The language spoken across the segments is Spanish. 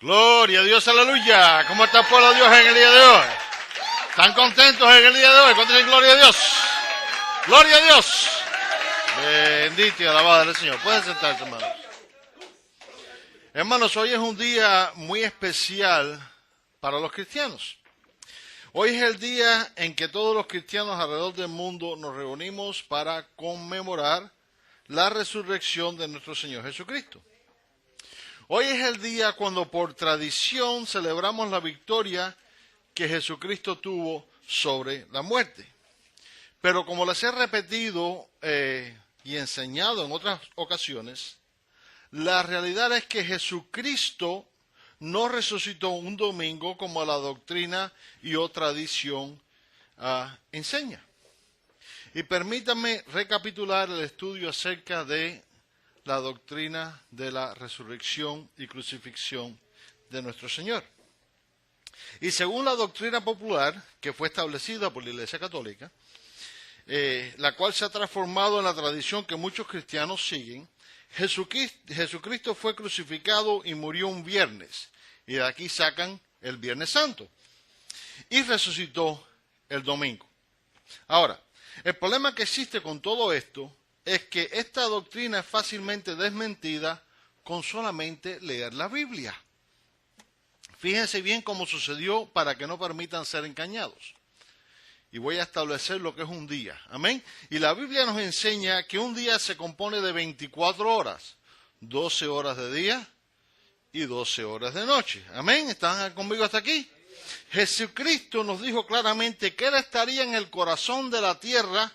Gloria a Dios, aleluya. ¿Cómo está el pueblo de Dios en el día de hoy? ¿Están contentos en el día de hoy? ¿Cuánto dicen gloria a Dios? ¡Gloria a Dios! Bendito y alabado el Señor. Pueden sentarse, hermanos. Hermanos, hoy es un día muy especial para los cristianos. Hoy es el día en que todos los cristianos alrededor del mundo nos reunimos para conmemorar la resurrección de nuestro Señor Jesucristo. Hoy es el día cuando por tradición celebramos la victoria que Jesucristo tuvo sobre la muerte. Pero como les he repetido y enseñado en otras ocasiones, la realidad es que Jesucristo no resucitó un domingo como la doctrina y o tradición enseña. Y permítanme recapitular el estudio acerca de la doctrina de la resurrección y crucifixión de nuestro Señor. Y según la doctrina popular que fue establecida por la Iglesia Católica, la cual se ha transformado en la tradición que muchos cristianos siguen, Jesucristo fue crucificado y murió un viernes, y de aquí sacan el Viernes Santo, y resucitó el domingo. Ahora, el problema que existe con todo esto es que esta doctrina es fácilmente desmentida con solamente leer la Biblia. Fíjense bien cómo sucedió para que no permitan ser engañados. Y voy a establecer lo que es un día. Amén. Y la Biblia nos enseña que un día se compone de 24 horas. 12 horas de día y 12 horas de noche. Amén. ¿Están conmigo hasta aquí? Jesucristo nos dijo claramente que Él estaría en el corazón de la tierra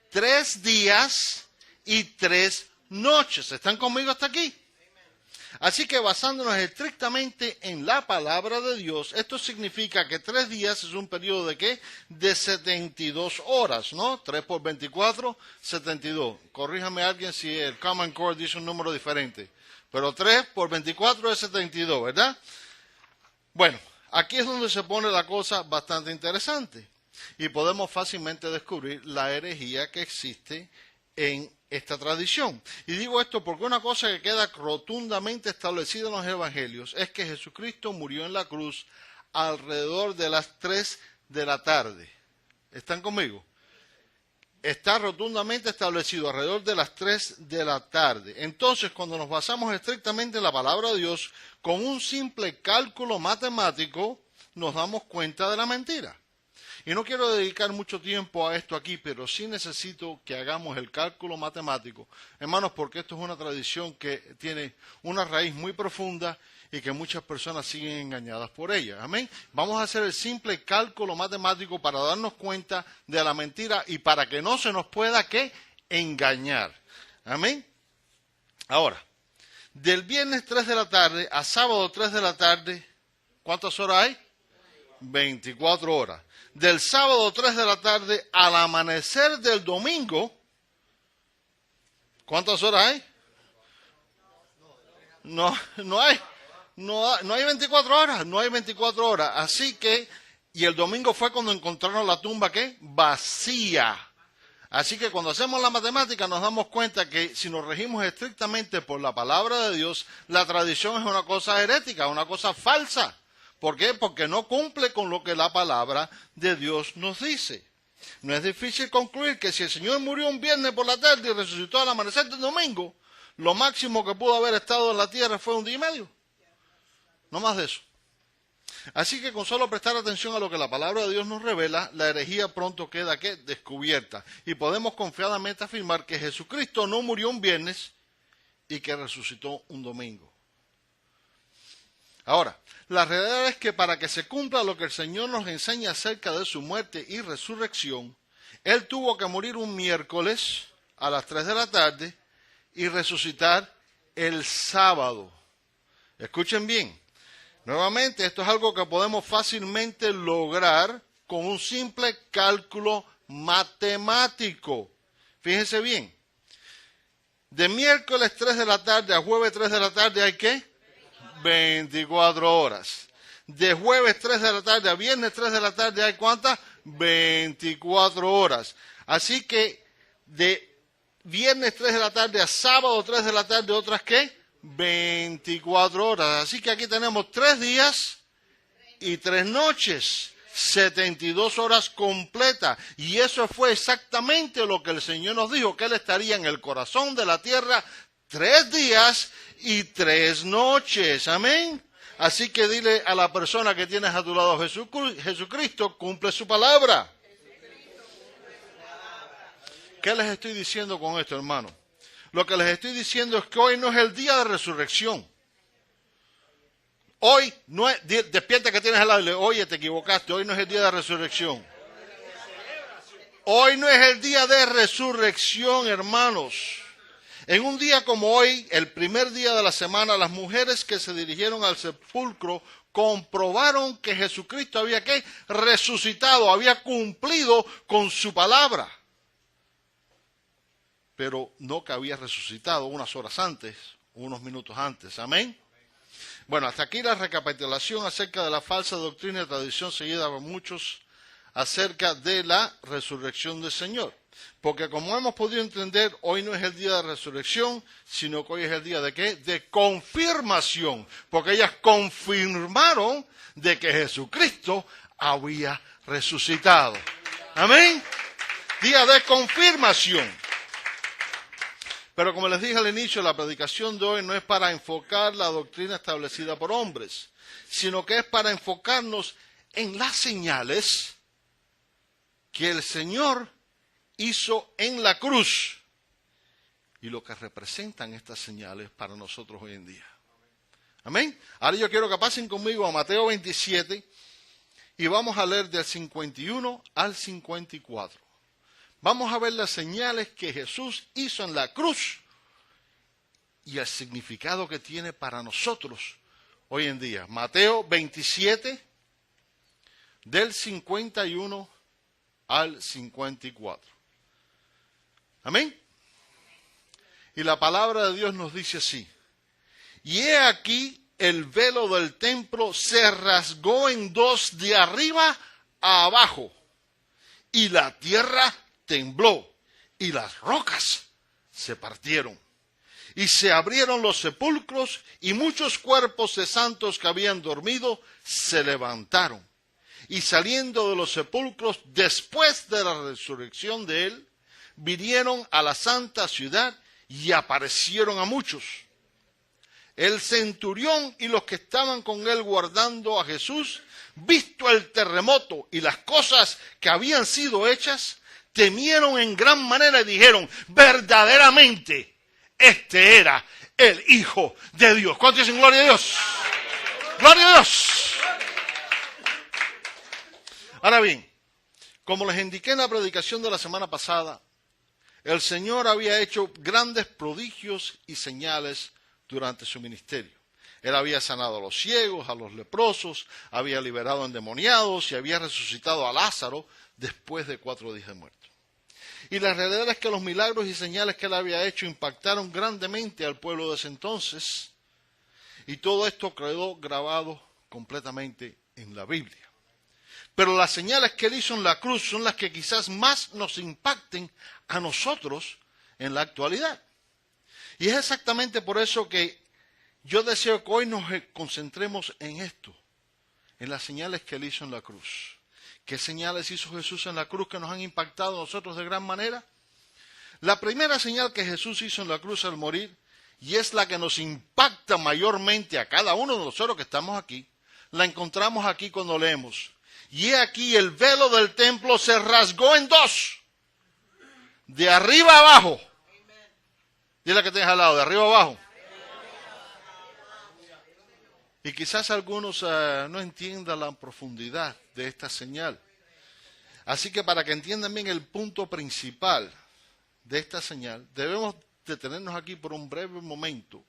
3 días y 3 noches. ¿Están conmigo hasta aquí? Así que basándonos estrictamente en la palabra de Dios, esto significa que 3 días es un periodo de ¿qué? De 72 horas, ¿no? 3 por 24, 72. Corríjame alguien si el Common Core dice un número diferente. Pero 3 por 24 es 72, ¿verdad? Bueno, aquí es donde se pone la cosa bastante interesante. Y podemos fácilmente descubrir la herejía que existe en esta tradición. Y digo esto porque una cosa que queda rotundamente establecida en los evangelios es que Jesucristo murió en la cruz alrededor de las 3 de la tarde. ¿Están conmigo? Está rotundamente establecido alrededor de las 3 de la tarde. Entonces, cuando nos basamos estrictamente en la palabra de Dios, con un simple cálculo matemático, nos damos cuenta de la mentira. Y no quiero dedicar mucho tiempo a esto aquí, pero sí necesito que hagamos el cálculo matemático, hermanos, porque esto es una tradición que tiene una raíz muy profunda y que muchas personas siguen engañadas por ella. Amén. Vamos a hacer el simple cálculo matemático para darnos cuenta de la mentira y para que no se nos pueda ¿qué? Engañar. Amén. Ahora, del viernes 3 de la tarde a sábado 3 de la tarde, ¿cuántas horas hay? 24 horas. Del sábado 3 de la tarde al amanecer del domingo, ¿cuántas horas hay? No hay 24 horas, no hay 24 horas. Así que, y el domingo fue cuando encontraron la tumba, ¿qué? Vacía. Así que cuando hacemos la matemática nos damos cuenta que si nos regimos estrictamente por la palabra de Dios, la tradición es una cosa herética, una cosa falsa. ¿Por qué? Porque no cumple con lo que la palabra de Dios nos dice. No es difícil concluir que si el Señor murió un viernes por la tarde y resucitó al amanecer del domingo, lo máximo que pudo haber estado en la tierra fue 1 día y medio. No más de eso. Así que con solo prestar atención a lo que la palabra de Dios nos revela, la herejía pronto queda ¿qué? Descubierta. Y podemos confiadamente afirmar que Jesucristo no murió un viernes y que resucitó un domingo. Ahora, la realidad es que para que se cumpla lo que el Señor nos enseña acerca de su muerte y resurrección, Él tuvo que morir un miércoles a las 3 de la tarde y resucitar el sábado. Escuchen bien, nuevamente esto es algo que podemos fácilmente lograr con un simple cálculo matemático. Fíjense bien, de miércoles 3 de la tarde a jueves 3 de la tarde hay ¿qué? 24 horas. De jueves 3 de la tarde a viernes 3 de la tarde hay ¿cuántas? 24 horas. Así que de viernes 3 de la tarde a sábado 3 de la tarde otras ¿qué? 24 horas. Así que aquí tenemos 3 días y 3 noches. 72 horas completas. Y eso fue exactamente lo que el Señor nos dijo, que Él estaría en el corazón de la tierra 3 días y 3 noches. Amén. Así que dile a la persona que tienes a tu lado, Jesucristo cumple su palabra. ¿Qué les estoy diciendo con esto, hermano? Lo que les estoy diciendo es que hoy no es el día de resurrección. Hoy no es, despierta que tienes al lado, oye, te equivocaste, hoy no es el día de resurrección. Hoy no es el día de resurrección, hermanos. En un día como hoy, el primer día de la semana, las mujeres que se dirigieron al sepulcro comprobaron que Jesucristo había resucitado, había cumplido con su palabra. Pero no que había resucitado unas horas antes, unos minutos antes. Amén. Bueno, hasta aquí la recapitulación acerca de la falsa doctrina y tradición seguida por muchos acerca de la resurrección del Señor. Porque como hemos podido entender, hoy no es el día de resurrección, sino que hoy es el día ¿de qué? De confirmación. Porque ellas confirmaron de que Jesucristo había resucitado. Amén. Día de confirmación. Pero como les dije al inicio, la predicación de hoy no es para enfocar la doctrina establecida por hombres, sino que es para enfocarnos en las señales que el Señor hizo en la cruz y lo que representan estas señales para nosotros hoy en día. Amén. Ahora yo quiero que pasen conmigo a Mateo 27 y vamos a leer del 51 al 54. Vamos a ver las señales que Jesús hizo en la cruz y el significado que tiene para nosotros hoy en día. Mateo 27, del 51 al 54. Amén. Y la palabra de Dios nos dice así. Y he aquí el velo del templo se rasgó en dos de arriba a abajo, y la tierra tembló, y las rocas se partieron. Y se abrieron los sepulcros, y muchos cuerpos de santos que habían dormido se levantaron. Y saliendo de los sepulcros, después de la resurrección de él, vinieron a la santa ciudad y aparecieron a muchos. El centurión y los que estaban con él guardando a Jesús, visto el terremoto y las cosas que habían sido hechas, temieron en gran manera y dijeron, verdaderamente, este era el Hijo de Dios. ¿Cuántos dicen gloria a Dios? ¡Gloria a Dios! Ahora bien, como les indiqué en la predicación de la semana pasada, el Señor había hecho grandes prodigios y señales durante su ministerio. Él había sanado a los ciegos, a los leprosos, había liberado a endemoniados y había resucitado a Lázaro después de 4 días de muerte. Y la realidad es que los milagros y señales que él había hecho impactaron grandemente al pueblo de ese entonces, y todo esto quedó grabado completamente en la Biblia. Pero las señales que él hizo en la cruz son las que quizás más nos impacten a nosotros en la actualidad. Y es exactamente por eso que yo deseo que hoy nos concentremos en esto, en las señales que él hizo en la cruz. ¿Qué señales hizo Jesús en la cruz que nos han impactado a nosotros de gran manera? La primera señal que Jesús hizo en la cruz al morir, y es la que nos impacta mayormente a cada uno de nosotros que estamos aquí, la encontramos aquí cuando leemos. Y he aquí el velo del templo se rasgó en dos, de arriba a abajo. Dile que tienes al lado, de arriba a abajo. Y quizás algunos no entiendan la profundidad de esta señal. Así que para que entiendan bien el punto principal de esta señal, debemos detenernos aquí por un breve momento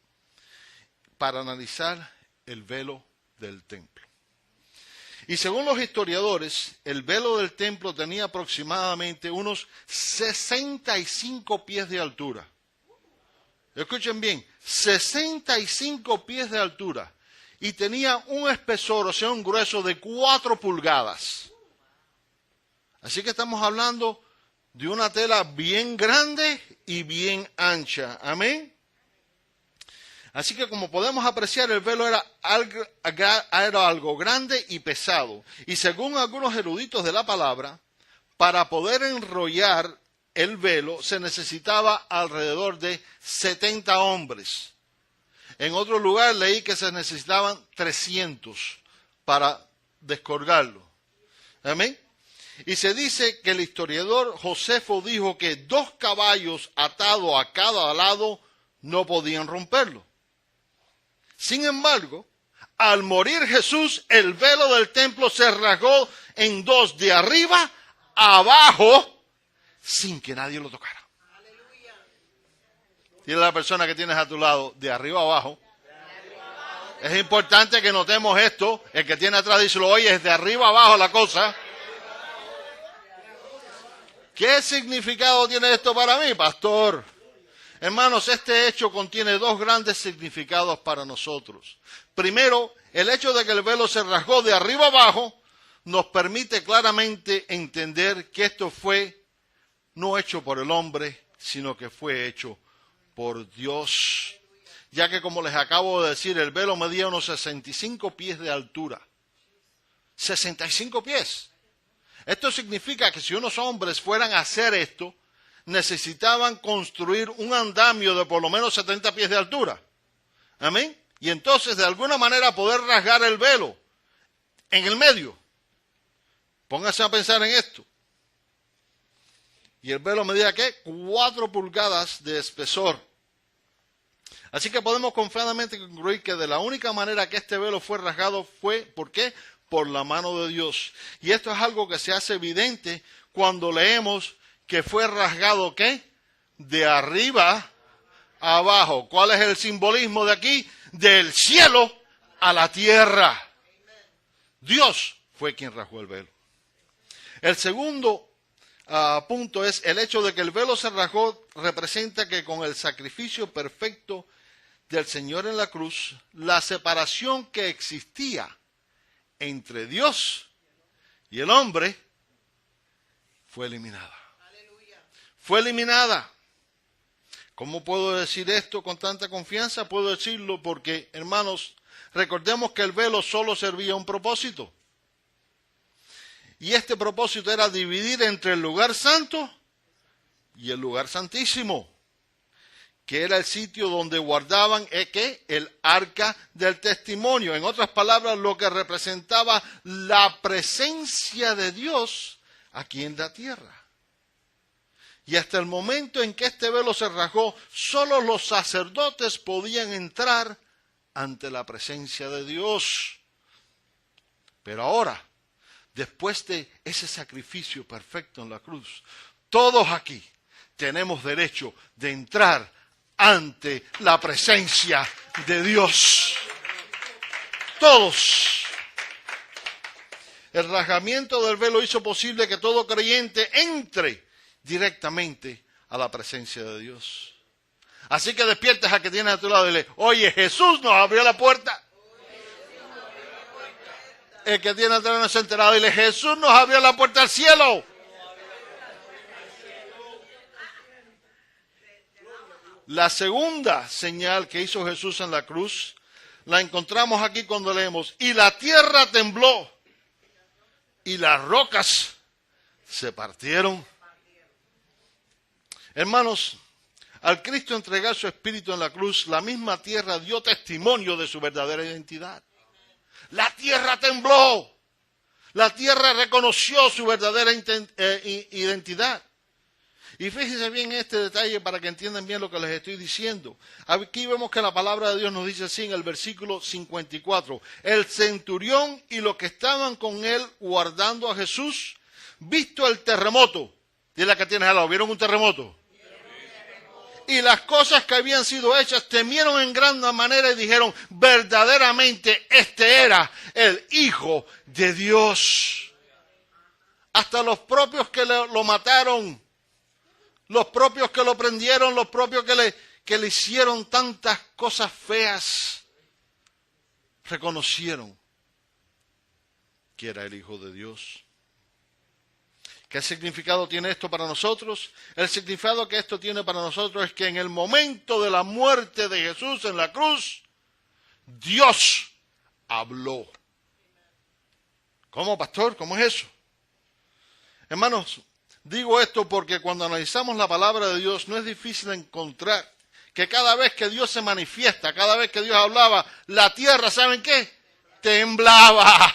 para analizar el velo del templo. Y según los historiadores, el velo del templo tenía aproximadamente unos 65 pies de altura. Escuchen bien, 65 pies de altura. Y tenía un espesor, o sea, un grueso de 4 pulgadas. Así que estamos hablando de una tela bien grande y bien ancha. Amén. Así que como podemos apreciar, el velo era algo grande y pesado. Y según algunos eruditos de la palabra, para poder enrollar el velo se necesitaba alrededor de 70 hombres. En otro lugar leí que se necesitaban 300 para descolgarlo. ¿Amén? Y se dice que el historiador Josefo dijo que 2 caballos atados a cada lado no podían romperlo. Sin embargo, al morir Jesús, el velo del templo se rasgó en 2, de arriba a abajo, sin que nadie lo tocara. Dile a la persona que tienes a tu lado, de arriba a abajo. Es importante que notemos esto. El que tiene atrás dice, oye, es de arriba a abajo la cosa. ¿Qué significado tiene esto para mí, pastor? Hermanos, este hecho contiene 2 grandes significados para nosotros. Primero, el hecho de que el velo se rasgó de arriba abajo nos permite claramente entender que esto fue no hecho por el hombre, sino que fue hecho por Dios. Ya que, como les acabo de decir, el velo medía unos 65 pies de altura. 65 pies. Esto significa que si unos hombres fueran a hacer esto, necesitaban construir un andamio de por lo menos 70 pies de altura. Amén. Y entonces, de alguna manera, poder rasgar el velo en el medio. Pónganse a pensar en esto. Y el velo medía, ¿qué? 4 pulgadas de espesor. Así que podemos confiadamente concluir que de la única manera que este velo fue rasgado fue, ¿por qué? Por la mano de Dios. Y esto es algo que se hace evidente cuando leemos que fue rasgado, ¿qué? De arriba a abajo. ¿Cuál es el simbolismo de aquí? Del cielo a la tierra. Dios fue quien rasgó el velo. El segundo punto es el hecho de que el velo se rasgó representa que con el sacrificio perfecto del Señor en la cruz, la separación que existía entre Dios y el hombre fue eliminada. Fue eliminada. ¿Cómo puedo decir esto con tanta confianza? Puedo decirlo porque, hermanos, recordemos que el velo solo servía a un propósito. Y este propósito era dividir entre el lugar santo y el lugar santísimo, que era el sitio donde guardaban el arca del testimonio. En otras palabras, lo que representaba la presencia de Dios aquí en la tierra. Y hasta el momento en que este velo se rasgó, solo los sacerdotes podían entrar ante la presencia de Dios. Pero ahora, después de ese sacrificio perfecto en la cruz, todos aquí tenemos derecho de entrar ante la presencia de Dios. Todos. El rasgamiento del velo hizo posible que todo creyente entre directamente a la presencia de Dios. Así que despiertes a que tienes a tu lado y dile, oye, Jesús nos abrió la puerta. El que tiene atrás no se ha enterado, dile, Jesús nos abrió la puerta al cielo. La segunda señal que hizo Jesús en la cruz, la encontramos aquí cuando leemos, y la tierra tembló, y las rocas se partieron. Hermanos, al Cristo entregar su espíritu en la cruz, la misma tierra dio testimonio de su verdadera identidad. La tierra tembló. La tierra reconoció su verdadera identidad. Y fíjense bien en este detalle para que entiendan bien lo que les estoy diciendo. Aquí vemos que la palabra de Dios nos dice así en el versículo 54. El centurión y los que estaban con él guardando a Jesús, visto el terremoto. Dile a que tienes al lado, ¿vieron un terremoto? Y las cosas que habían sido hechas temieron en gran manera y dijeron, verdaderamente este era el Hijo de Dios. Hasta los propios que lo mataron, los propios que lo prendieron, los propios que le hicieron tantas cosas feas, reconocieron que era el Hijo de Dios. ¿Qué significado tiene esto para nosotros? El significado que esto tiene para nosotros es que en el momento de la muerte de Jesús en la cruz, Dios habló. ¿Cómo, pastor? ¿Cómo es eso? Hermanos, digo esto porque cuando analizamos la palabra de Dios no es difícil encontrar que cada vez que Dios se manifiesta, cada vez que Dios hablaba, la tierra, ¿saben qué? Temblaba.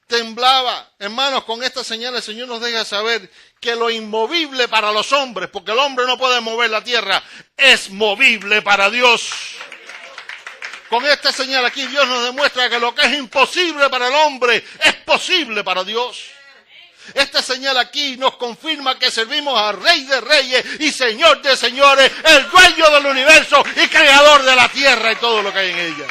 Temblaba. Hermanos, con esta señal el Señor nos deja saber que lo inmovible para los hombres, porque el hombre no puede mover la tierra, es movible para Dios. Con esta señal aquí Dios nos demuestra que lo que es imposible para el hombre es posible para Dios. Esta señal aquí nos confirma que servimos al Rey de Reyes y Señor de Señores, el dueño del universo y creador de la tierra y todo lo que hay en ella.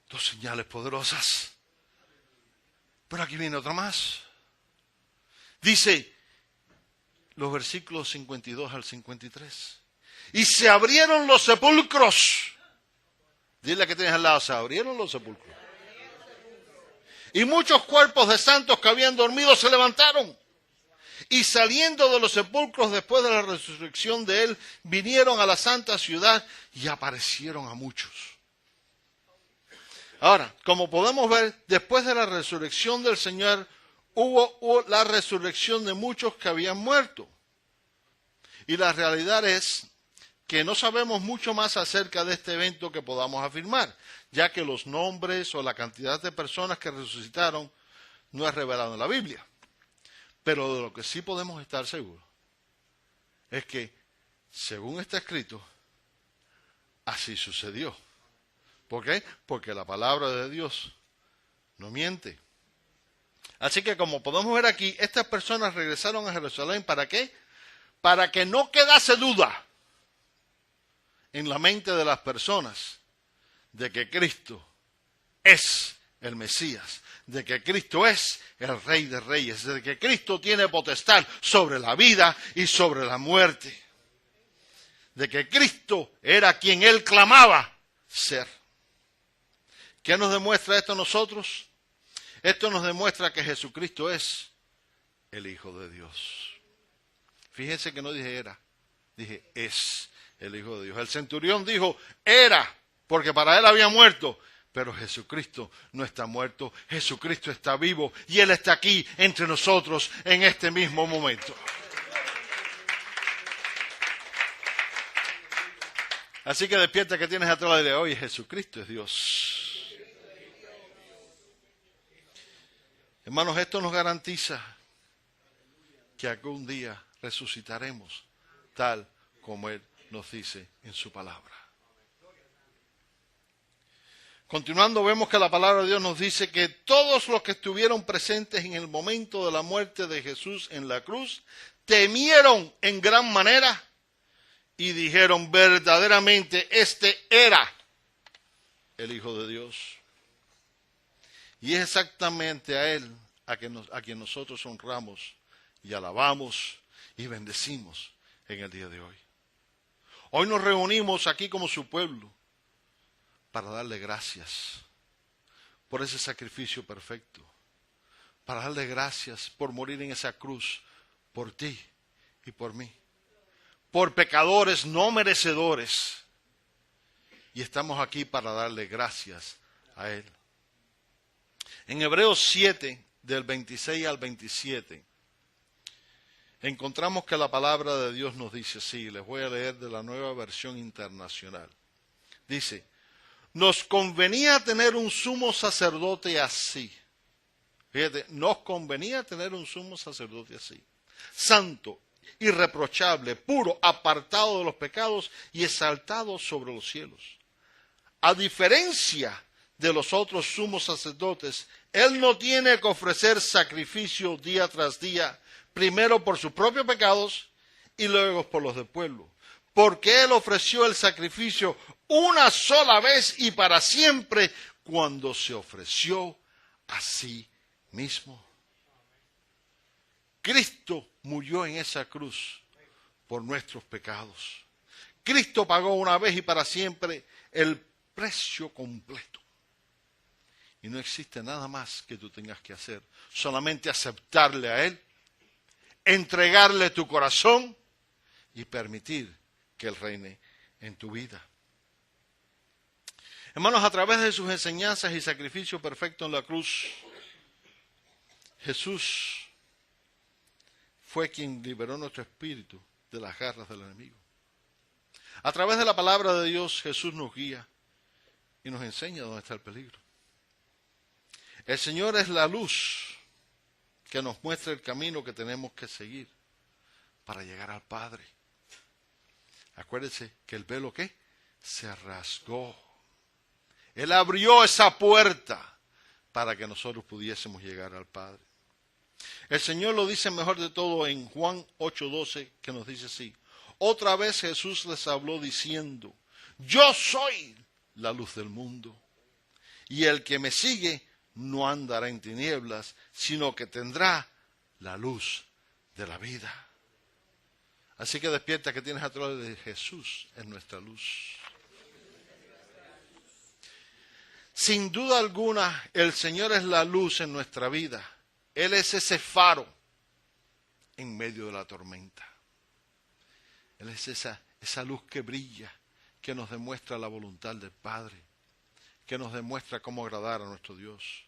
Dos señales poderosas. Pero aquí viene otra más. Dice los versículos 52 al 53. Y se abrieron los sepulcros. Dile que tienes al lado, se abrieron los sepulcros. Y muchos cuerpos de santos que habían dormido se levantaron. Y saliendo de los sepulcros después de la resurrección de él, vinieron a la santa ciudad y aparecieron a muchos. Ahora, como podemos ver, después de la resurrección del Señor, hubo la resurrección de muchos que habían muerto. Y la realidad es que no sabemos mucho más acerca de este evento que podamos afirmar, ya que los nombres o la cantidad de personas que resucitaron no es revelado en la Biblia. Pero de lo que sí podemos estar seguros es que, según está escrito, así sucedió. ¿Por qué? Porque la palabra de Dios no miente. Así que como podemos ver aquí, estas personas regresaron a Jerusalén, ¿para qué? Para que no quedase duda en la mente de las personas de que Cristo es el Mesías, de que Cristo es el Rey de Reyes, de que Cristo tiene potestad sobre la vida y sobre la muerte, de que Cristo era quien él clamaba ser. ¿Qué nos demuestra esto a nosotros? Esto nos demuestra que Jesucristo es el Hijo de Dios. Fíjense que no dije era, dije es el Hijo de Dios. El centurión dijo era, porque para él había muerto. Pero Jesucristo no está muerto, Jesucristo está vivo y Él está aquí entre nosotros en este mismo momento. Así que despierta que tienes atrás de hoy, Jesucristo es Dios. Hermanos, esto nos garantiza que algún día resucitaremos tal como Él nos dice en su palabra. Continuando, vemos que la palabra de Dios nos dice que todos los que estuvieron presentes en el momento de la muerte de Jesús en la cruz temieron en gran manera y dijeron verdaderamente este era el Hijo de Dios. Y es exactamente a Él a quien nosotros honramos y alabamos y bendecimos en el día de hoy. Hoy nos reunimos aquí como su pueblo para darle gracias por ese sacrificio perfecto, para darle gracias por morir en esa cruz, por ti y por mí, por pecadores no merecedores. Y estamos aquí para darle gracias a Él. En Hebreos 7, del 26 al 27, encontramos que la palabra de Dios nos dice así, les voy a leer de la Nueva Versión Internacional. Dice, nos convenía tener un sumo sacerdote así. Fíjate, nos convenía tener un sumo sacerdote así. Santo, irreprochable, puro, apartado de los pecados y exaltado sobre los cielos. A diferencia de los otros sumos sacerdotes, él no tiene que ofrecer sacrificio día tras día, primero por sus propios pecados y luego por los del pueblo. Porque él ofreció el sacrificio una sola vez y para siempre cuando se ofreció a sí mismo. Cristo murió en esa cruz por nuestros pecados. Cristo pagó una vez y para siempre el precio completo. Y no existe nada más que tú tengas que hacer. Solamente aceptarle a Él, entregarle tu corazón y permitir que Él reine en tu vida. Hermanos, a través de sus enseñanzas y sacrificio perfecto en la cruz, Jesús fue quien liberó nuestro espíritu de las garras del enemigo. A través de la palabra de Dios, Jesús nos guía y nos enseña dónde está el peligro. El Señor es la luz que nos muestra el camino que tenemos que seguir para llegar al Padre. Acuérdense que el velo, ¿qué? Se rasgó. Él abrió esa puerta para que nosotros pudiésemos llegar al Padre. El Señor lo dice mejor de todo en Juan 8:12, que nos dice así. Otra vez Jesús les habló diciendo, yo soy la luz del mundo, y el que me sigue no andará en tinieblas, sino que tendrá la luz de la vida. Así que despierta, que tienes a través de Jesús en nuestra luz. Sin duda alguna, el Señor es la luz en nuestra vida. Él es ese faro en medio de la tormenta. Él es esa luz que brilla, que nos demuestra la voluntad del Padre, que nos demuestra cómo agradar a nuestro Dios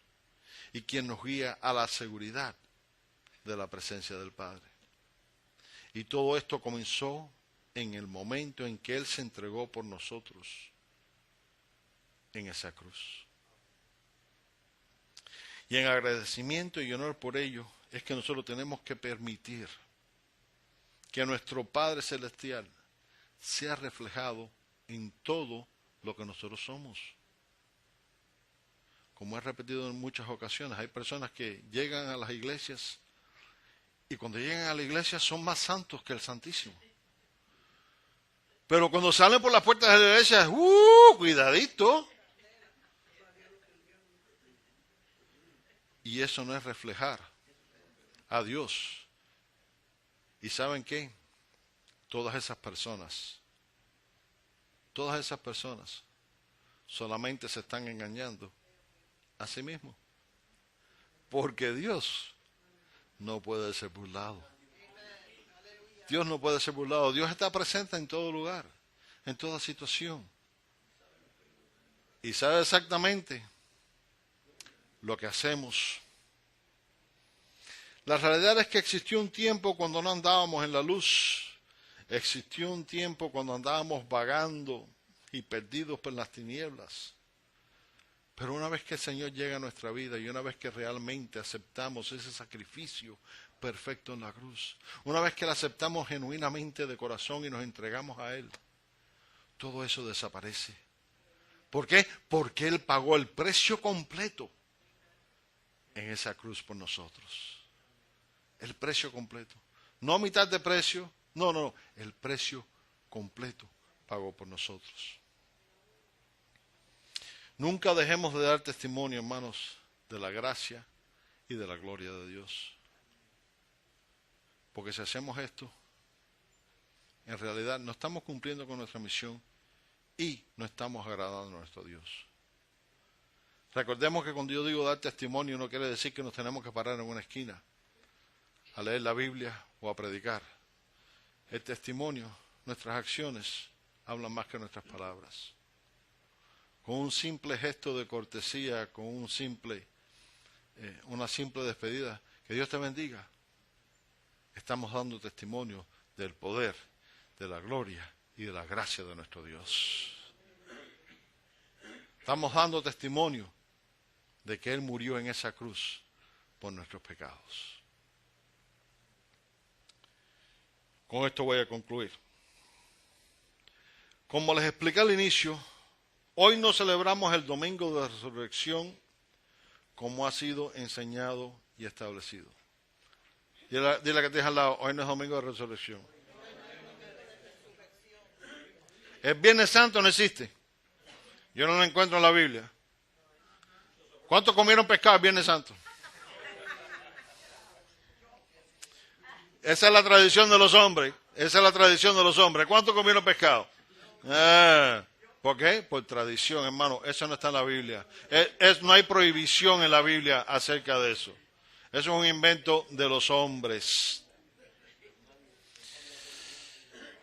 y quien nos guía a la seguridad de la presencia del Padre. Y todo esto comenzó en el momento en que Él se entregó por nosotros en esa cruz. Y en agradecimiento y honor por ello es que nosotros tenemos que permitir que nuestro Padre Celestial sea reflejado en todo lo que nosotros somos. Como he repetido en muchas ocasiones, hay personas que llegan a las iglesias y cuando llegan a la iglesia son más santos que el Santísimo. Pero cuando salen por las puertas de la iglesia, cuidadito. Y eso no es reflejar a Dios. ¿Y saben qué? Todas esas personas solamente se están engañando a sí mismos. Porque Dios no puede ser burlado. Dios no puede ser burlado. Dios está presente en todo lugar, en toda situación. Y sabe exactamente lo que hacemos. La realidad es que existió un tiempo cuando no andábamos en la luz. Existió un tiempo cuando andábamos vagando y perdidos por las tinieblas. Pero una vez que el Señor llega a nuestra vida y una vez que realmente aceptamos ese sacrificio perfecto en la cruz, una vez que lo aceptamos genuinamente de corazón y nos entregamos a Él, todo eso desaparece. ¿Por qué? Porque Él pagó el precio completo en esa cruz por nosotros. El precio completo. No mitad de precio, no, el precio completo pagó por nosotros. Nunca dejemos de dar testimonio, hermanos, de la gracia y de la gloria de Dios. Porque si hacemos esto, en realidad no estamos cumpliendo con nuestra misión y no estamos agradando a nuestro Dios. Recordemos que cuando yo digo dar testimonio no quiere decir que nos tenemos que parar en una esquina a leer la Biblia o a predicar. El testimonio, nuestras acciones, hablan más que nuestras palabras. Con un simple gesto de cortesía, con una simple despedida, que Dios te bendiga, estamos dando testimonio del poder, de la gloria y de la gracia de nuestro Dios. Estamos dando testimonio de que Él murió en esa cruz por nuestros pecados. Con esto voy a concluir. Como les expliqué al inicio, hoy no celebramos el Domingo de Resurrección como ha sido enseñado y establecido. Dile que te al lado, hoy no es Domingo de Resurrección. El Viernes Santo no existe. Yo no lo encuentro en la Biblia. ¿Cuántos comieron pescado el Viernes Santo? Esa es la tradición de los hombres. Esa es la tradición de los hombres. ¿Cuántos comieron pescado? ¿Por qué? Por tradición, hermano. Eso no está en la Biblia. No hay prohibición en la Biblia acerca de eso. Eso es un invento de los hombres.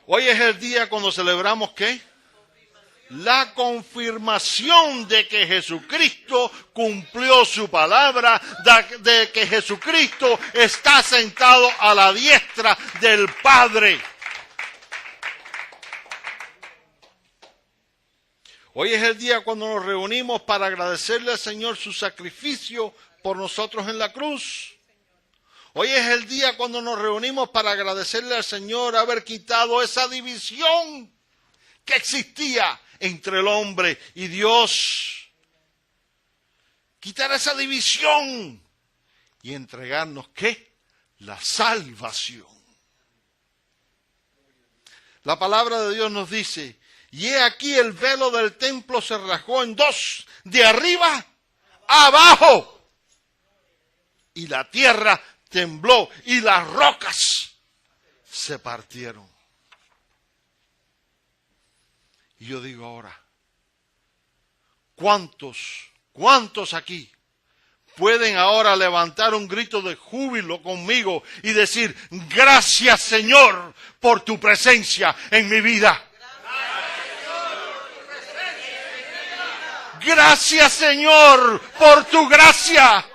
Hoy es el día cuando celebramos, ¿qué? La confirmación de que Jesucristo cumplió su palabra, de que Jesucristo está sentado a la diestra del Padre. Hoy es el día cuando nos reunimos para agradecerle al Señor su sacrificio por nosotros en la cruz. Hoy es el día cuando nos reunimos para agradecerle al Señor haber quitado esa división que existía entre el hombre y Dios. Quitar esa división y entregarnos, ¿qué? La salvación. La palabra de Dios nos dice: y he aquí el velo del templo se rasgó en dos, de arriba a abajo. Y la tierra tembló y las rocas se partieron. Y yo digo ahora, ¿cuántos aquí pueden ahora levantar un grito de júbilo conmigo y decir: gracias, Señor, por tu presencia en mi vida? Gracias, Señor, por tu gracia.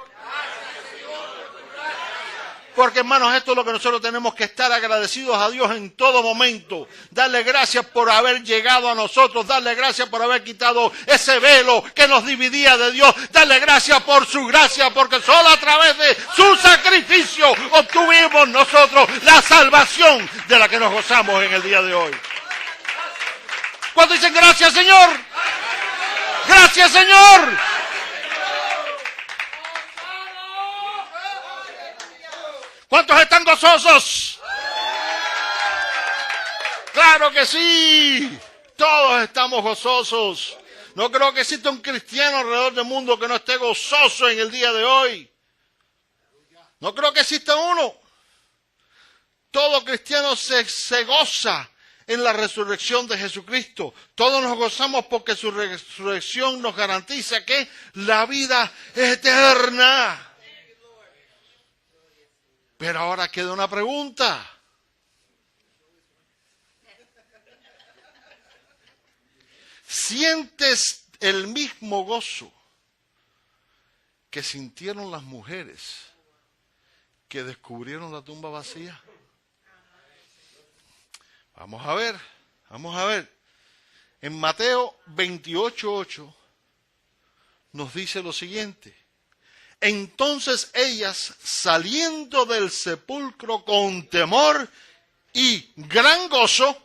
Porque, hermanos, esto es lo que nosotros tenemos que estar agradecidos a Dios en todo momento. Darle gracias por haber llegado a nosotros. Darle gracias por haber quitado ese velo que nos dividía de Dios. Darle gracias por su gracia, porque solo a través de su sacrificio obtuvimos nosotros la salvación de la que nos gozamos en el día de hoy. ¿Cuántos dicen gracias, Señor? ¡Gracias, Señor! ¿Cuántos están gozosos? ¡Claro que sí! Todos estamos gozosos. No creo que exista un cristiano alrededor del mundo que no esté gozoso en el día de hoy. No creo que exista uno. Todo cristiano se goza en la resurrección de Jesucristo. Todos nos gozamos porque su resurrección nos garantiza que la vida es eterna. Pero ahora queda una pregunta. ¿Sientes el mismo gozo que sintieron las mujeres que descubrieron la tumba vacía? Vamos a ver. En Mateo 28:8 nos dice lo siguiente: entonces ellas, saliendo del sepulcro con temor y gran gozo,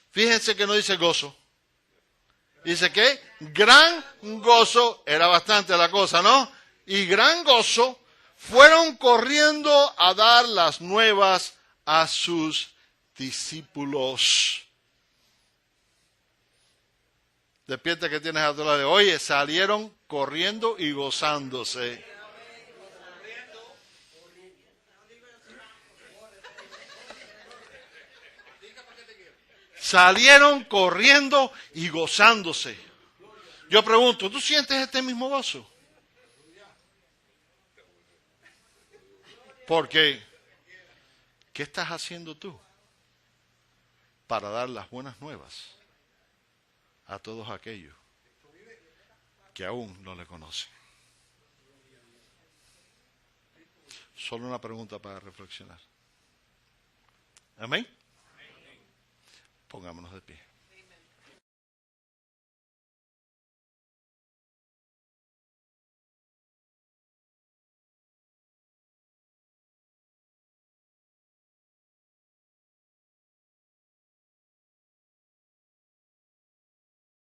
fíjense que no dice gozo, dice que gran gozo, era bastante la cosa, ¿no? Y gran gozo, fueron corriendo a dar las nuevas a sus discípulos. Despierta que tienes a tu lado. Oye, salieron corriendo y gozándose. Salieron corriendo y gozándose. Yo pregunto, ¿tú sientes este mismo gozo? Porque, ¿qué estás haciendo tú para dar las buenas nuevas a todos aquellos que aún no le conocen? Solo una pregunta para reflexionar. ¿Amén? Pongámonos de pie.